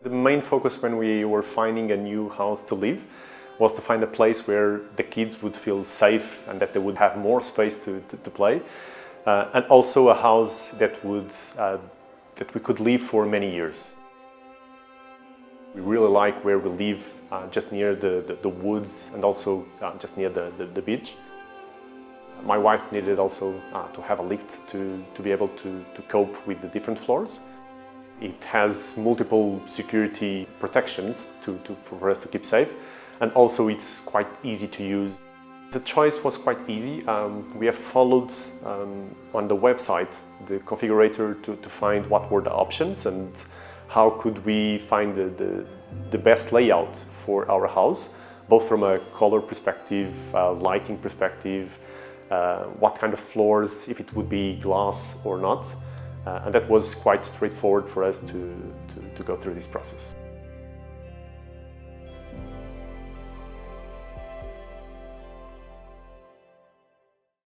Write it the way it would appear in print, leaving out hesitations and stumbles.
The main focus when we were finding a new house to live was to find a place where the kids would feel safe and that they would have more space to play, and also a house that we could live for many years. We really like where we live, just near the woods and also just near the beach. My wife needed also to have a lift to be able to cope with the different floors. It has multiple security protections for us to keep safe, and also it's quite easy to use. The choice was quite easy. We have followed on the website the configurator to find what were the options and how could we find the best layout for our house, both from a color perspective, lighting perspective, what kind of floors, if it would be glass or not. And that was quite straightforward for us to go through this process.